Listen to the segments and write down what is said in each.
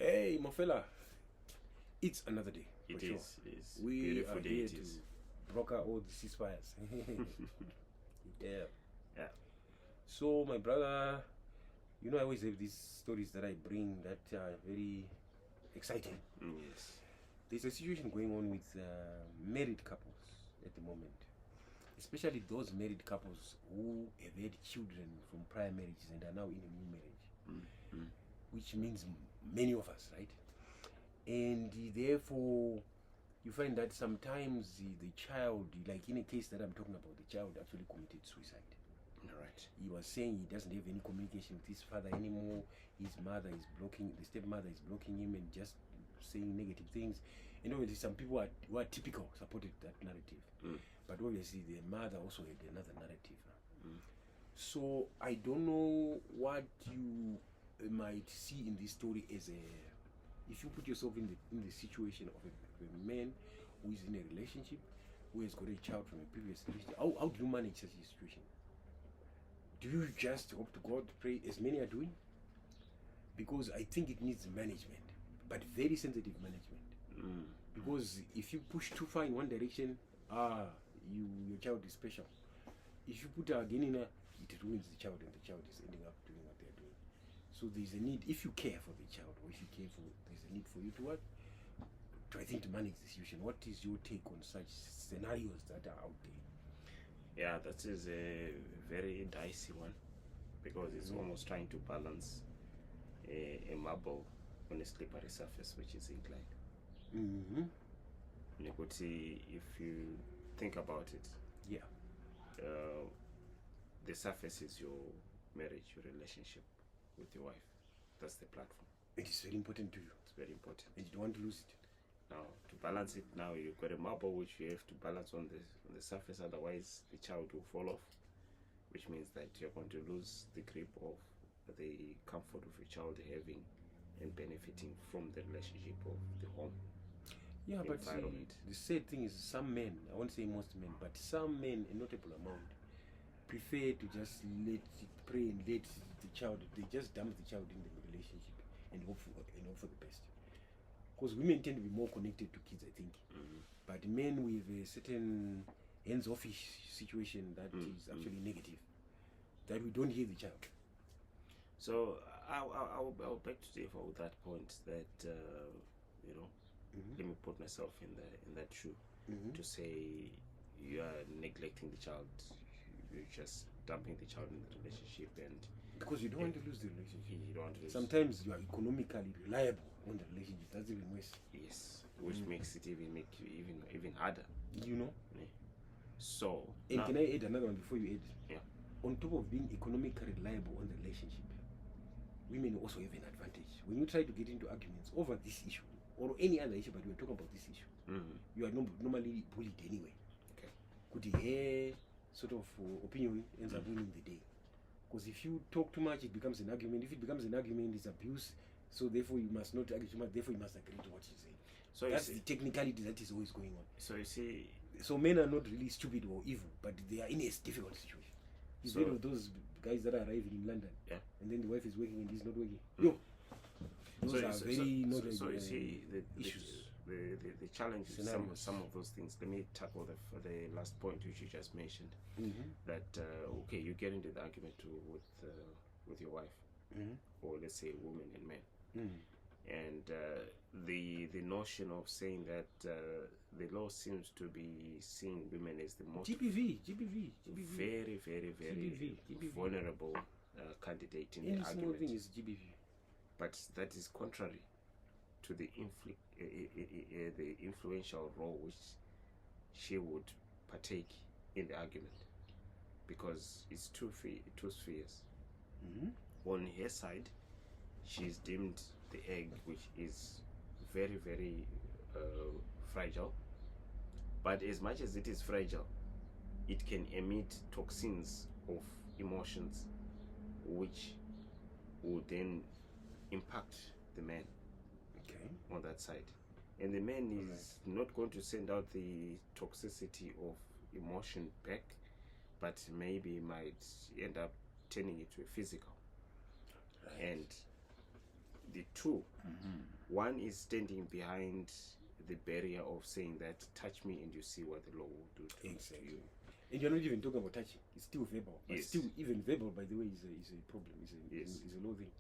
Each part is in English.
Hey, my fella, it's another day. It is. We Beautiful are day here it to is. broker all the ceasefires. Yeah. Yeah. So, my brother, I always have these stories that I bring that are very exciting. Yes. There's a situation going on with married couples at the moment, especially those married couples who have had children from prior marriages and are now in a new marriage, which means many of us, right? And therefore, you find that sometimes the child, like in a case that I'm talking about, the child actually committed suicide. All right. He was saying he doesn't have any communication with his father anymore. His mother is blocking, the stepmother is blocking him and just saying negative things. And obviously, some people who are typical supported that narrative. But obviously, the mother also had another narrative. So I don't know what you might see in this story as a. If you put yourself in the situation of a man who is in a relationship, who has got a child from a previous relationship, how do you manage such a situation? Do you just hope to God, pray, as many are doing? Because I think it needs management, but very sensitive management. Because if you push too far in one direction, your child is special. If you put her again in it ruins the child, and the child is ending up doing what they're doing. So there's a need, if you care for the child, or if you care for, there's a need for you to what? I think to manage the situation. What is your take on such scenarios that are out there? Yeah, that is a very dicey one because it's almost trying to balance a marble on a slippery surface, which is inclined. You could see, if you think about it, the surface is your marriage, your relationship with your wife. That's the platform. It is very important to you. It's very important. And you don't want to lose it. Now, to balance it, now you've got a marble which you have to balance on the surface, otherwise the child will fall off, which means that you're going to lose the grip of the comfort of your child having and benefiting from the relationship of the home. Yeah, but see, the sad thing is some men, I won't say most men, but some men, a notable amount, prefer to just let it pray and let the child, they just dump the child in the relationship and hope for the best. Because women tend to be more connected to kids, I think. But men with a certain hands-offish situation that is actually negative, that we don't hear the child. So I'll beg to differ with that point. That let me put myself in that shoe to say you are neglecting the child, you're just dumping the child in the relationship, and because you don't want to lose the relationship. You don't want to lose. Sometimes you are economically reliable on the relationship. That's even worse. Yes, which makes it even harder. You know. Yeah. So. And can I add another one before you add? Yeah. On top of being economically reliable on the relationship, women also have an advantage. When you try to get into arguments over this issue or any other issue, but we're talking about this issue, you are normally bullied anyway. Okay. Could a sort of opinion ends up winning the day? Because if you talk too much, it becomes an argument. If it becomes an argument, it's abuse. So therefore, you must not argue too much. Therefore, you must agree to what you say. So that's the technicality that is always going on. So you see, so men are not really stupid or evil, but they are in a difficult situation. You've heard of those guys that are arriving in London, and then the wife is working and he's not working. Those are very not so you see the issues. The challenge is some of those things. Let me tackle the last point which you just mentioned. That okay, you get into the argument with your wife, or let's say women and men, and the notion of saying that the law seems to be seeing women as the most GBV. very vulnerable candidate in the argument. Small thing is GBV. But that is contrary to the influential role which she would partake in the argument, because it's two spheres. On her side, she's deemed the egg, which is very, very fragile. But as much as it is fragile, it can emit toxins of emotions, which would then impact the man on that side. And the man is not going to send out the toxicity of emotion back, but maybe might end up turning it to a physical. And the two. One is standing behind the barrier of saying that touch me and you see what the law will do to you. And you're not even talking about touching. It's still verbal. But Yes. still, even verbal, by the way, is a problem. Yes. Is a law thing.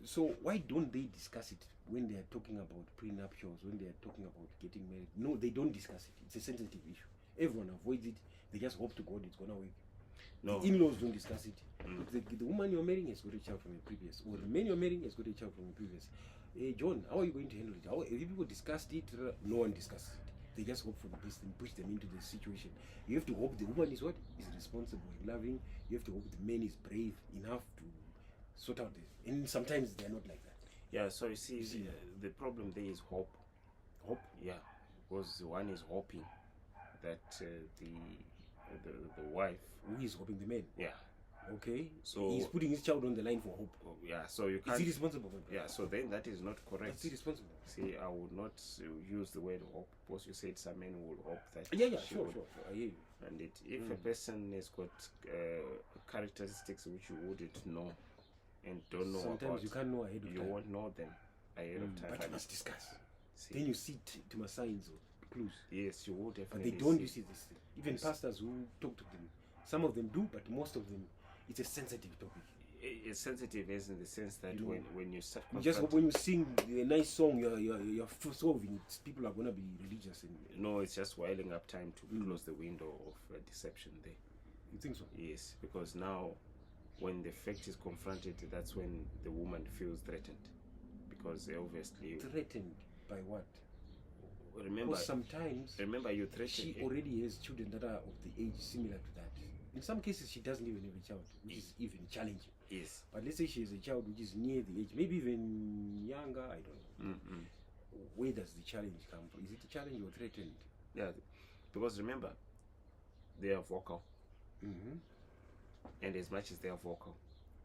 So why don't they discuss it when they are talking about prenuptials, when they are talking about getting married? No, they don't discuss it. It's a sensitive issue. Everyone avoids it. They just hope to God it's gonna work. No. The in-laws don't discuss it. The woman you're marrying has got a child from a previous, or the man you're marrying has got a child from a previous. Hey, John, how are you going to handle it? How, if people discussed it, no one discusses it. They just hope for the best and push them into the situation. You have to hope the woman is what? Is responsible and loving. You have to hope the man is brave enough to sort out this. And sometimes they're not like that. Yeah, so you see, the problem there is hope. Hope? Yeah, because the one is hoping that the wife. Who is hoping? The man? Yeah. Okay. So he's putting his child on the line for hope. Yeah, so you can't. Is he responsible for it? Yeah, so then that is not correct. Is he responsible? See, I would not use the word hope, because you said some men will hope that. Yeah, she sure. would. I hear you. And if a person has got characteristics which you wouldn't know and don't know Sometimes about, you can't know ahead of you time. won't know them ahead of time. But you must discuss. See, Then you see to my signs or clues. yes, you will But definitely. they don't see. you see this thing. Even Yes. pastors who talk to them, some of them do, but most of them, it's a sensitive topic. It's sensitive, as in the sense that You know, when you start You just hope when you sing a nice song, you're solving it. People are gonna be religious, and no, it's just whiling up time to close the window of deception there. you think so? Yes, because now when the fact is confronted, that's when the woman feels threatened, because obviously, Threatened by what? remember, Because sometimes you threatened. she already has children that are of the age similar to that. In some cases, she doesn't even have a child, which is even challenging. Yes. But let's say she has a child which is near the age, maybe even younger, I don't know. Where does the challenge come from? Is it a challenge or threatened? Yeah, because remember, they are vocal, and as much as they are vocal,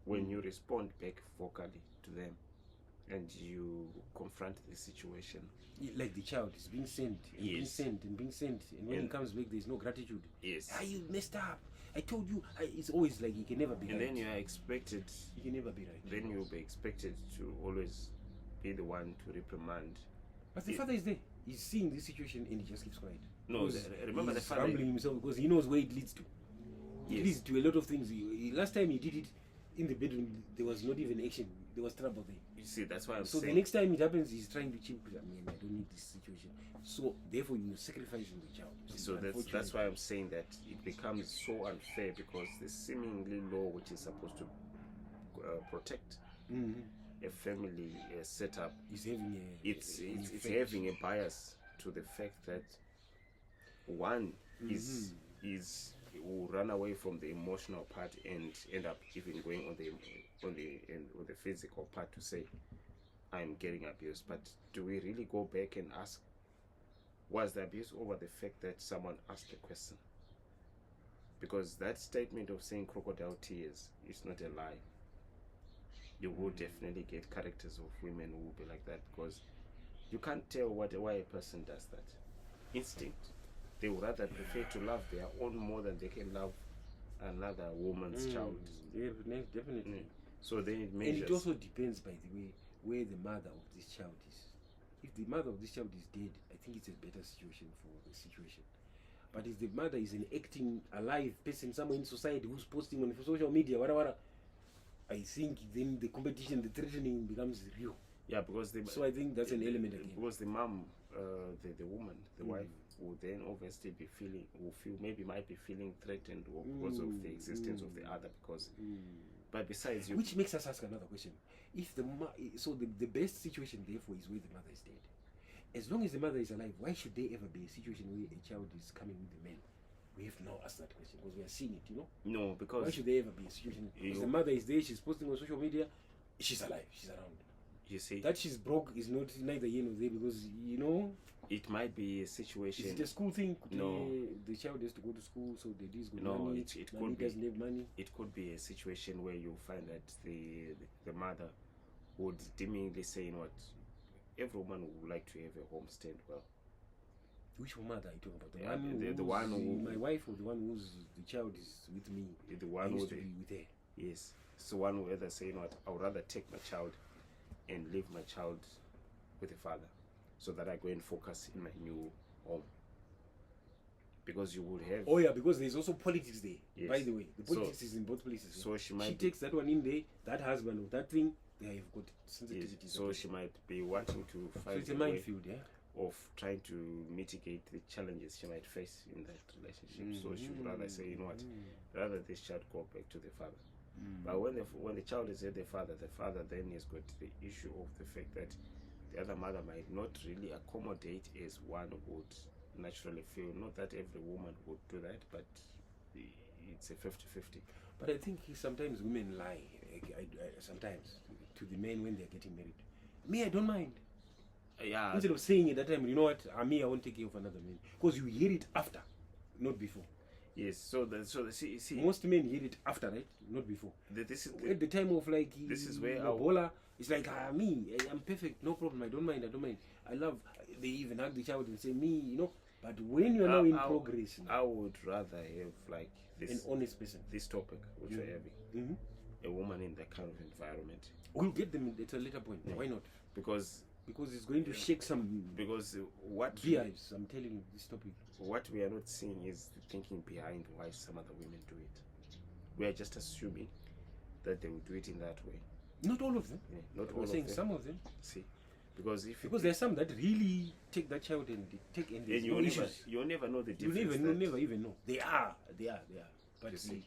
when you respond back vocally to them, and you confront the situation, Like the child is being sent, and being Yes. sent, and being sent, and when he And- comes back, there's no gratitude. yes, You messed up. I told you. It's always like he can never be and right. then you are expected. He can never be right. Then you'll be expected to always be the one to reprimand. But the father is there. He's seeing this situation and he just keeps quiet. No, Because remember the he's father. rumbling himself because he knows where it leads to. It Yes. leads to a lot of things. Last time he did it in the bedroom, there was not even action. There was trouble there. You see, that's why I'm So saying. the next time it happens, he's trying to cheat. I mean, I don't need this situation. So therefore, you're sacrificing the child. You see, So that's unfortunately. why I'm saying that it becomes so unfair, because the seemingly law, which is supposed to protect a family setup, He's having a. it's an it's effect. having a bias to the fact that one is will run away from the emotional part and end up even going on the physical part to say, I'm getting abused. But do we really go back and ask, was the abuse over the fact that someone asked the question? Because that statement of saying crocodile tears is not a lie. You will definitely get characters of women who will be like that, because you can't tell why a person does that. Instinct. They would rather prefer to love their own more than they can love another woman's child. Yeah, definitely. So then it And measures. it also depends, by the way, where the mother of this child is. If the mother of this child is dead, I think it's a better situation for the situation. But if the mother is an acting alive person somewhere in society who's posting on social media, whatever, I think then the competition, the threatening becomes real. Yeah, because So I think that's an element again. Because the mom, the woman, the wife, will then obviously might be feeling threatened because of the existence of the other. Because, but besides, Which makes us ask another question. If the best situation therefore is where the mother is dead. As long as the mother is alive, why should there ever be a situation where a child is coming with the man? We have now asked that question because we are seeing it, No, because why should there ever be a situation? Because the mother is there, she's posting on social media, she's alive, she's around. you see, That she's broke is not neither here nor there, because it might be a is situation. it a school thing? No. The child has to go to school, so the daddy's got No, money. it Mommy could be. doesn't have money. It could be a situation where you find that the mother would deemingly say, you know what, every woman would like to have a home stand well. Which mother are you talking about? The Yeah, one the one who- my wife, or the one whose the child is with me? The I one who used to be with her. yes, it's the one who either say, you know what, I would rather take my child and leave my child with the father, so that I go and focus in my new home. Because you would have. Oh yeah, because there's also politics there. Yes. By the way, the politics is in both places. So she takes that one in there, that husband or that thing. Yeah, you've got sensitivities. Yes. So she might be wanting to So find it's a a way minefield, yeah. of trying to mitigate the challenges she might face in that relationship. So she would rather say, you know what, rather this child go back to the father. But when the child is at the father then has got the issue of the fact that the other mother might not really accommodate as one would naturally feel. Not that every woman would do that, but it's a 50-50. But I think sometimes women lie. Sometimes to the men when they're getting married. Me, I don't mind. Yeah. Instead of saying at that time, you know what, I won't take care of another man, because you hear it after, not before. Yes. So see, most men hear it after, right? Not before. This is at the time of like this is where Bola, it's like I'm perfect, no problem. I don't mind. I love. They even hug the child and say me, you know. But when you're now in progress, I would rather have like this an honest person. This topic which we're having, a woman in that kind of environment. We'll get them at a later point. Yeah. Why not? Because it's going to shake some. Because what beehives, I'm telling you, this topic. What we are not seeing is the thinking behind why some other women do it. We are just assuming that they will do it in that way. Not all of them. Yeah, not all We're of saying them. some of them. See, because there's some that really take that child and take and there's no issues. You'll never know the difference. You'll never even know. They are. But You see,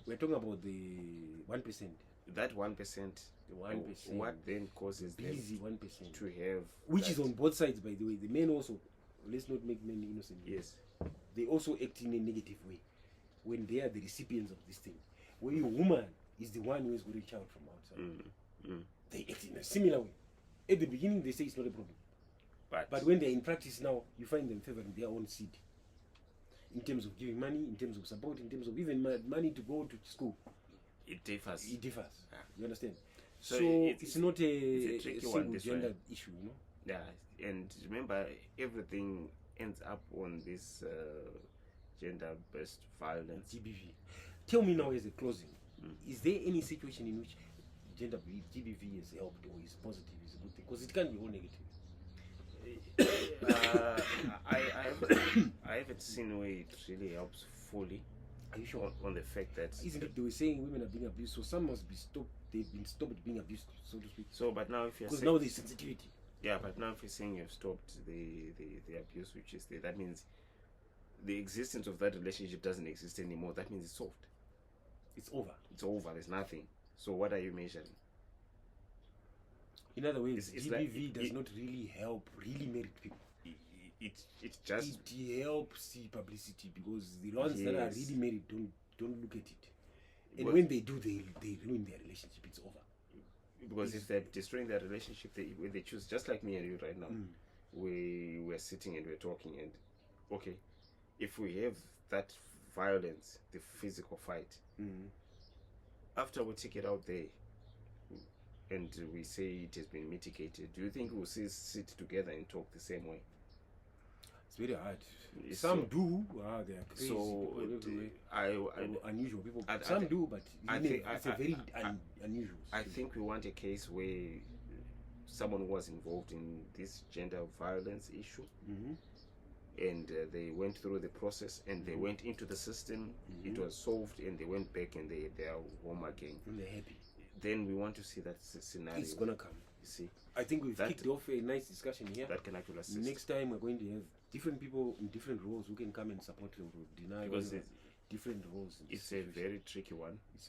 we're talking about the 1%. That 1%. The 1%. What then causes busy them 1% to have which that, is on both sides, by the way. The men also, let's not make men innocent. Yes. They also act in a negative way when they are the recipients of this thing. Where a woman is the one who has got a child from outside. They act in a similar way. At the beginning, they say it's not a problem. But when they're in practice now, you find them favoring their own seed. In terms of giving money, in terms of support, in terms of even money to go to school. It differs. Yeah. You understand? So it's not a single gender issue, you know? Yeah, and remember, everything ends up on this gender-based violence. GBV. Tell me now as a closing, is there any situation in which GBV has helped or is positive, is a good thing? Because it can be all negative. I haven't seen where it really helps fully. Are you sure? On the fact that isn't it they were saying women are being abused, so some must be stopped. They've been stopped being abused, so to speak. So, but now if you're because now there's sensitivity. Yeah, but now if you're saying you've stopped the abuse which is there, that means the existence of that relationship doesn't exist anymore. That means it's solved. It's over. It's over. There's nothing. So what are you measuring? In other words, GBV does it not really help really married people. It just helps the publicity, because the ones that are really married don't look at it, and because when they do, they ruin their relationship. It's over. Because if they're destroying their relationship, when they choose, just like me and you right now, we're sitting and we're talking, and okay, if we have that violence, the physical fight, after we take it out there and we say it has been mitigated, do you think we'll sit together and talk the same way? It's very hard. Some do. They are crazy. So unusual people. Some do, but it's a very unusual. I think we want a case where someone was involved in this gender violence issue, and they went through the process, and they went into the system. It was solved, and they went back, and they are home again. And they're happy. Then we want to see that scenario. It's gonna come. You see, I think we've kicked off a nice discussion here. That can actually assist. Next time we're going to have different people in different roles who can come and support or deny, because different roles. It's a very tricky one.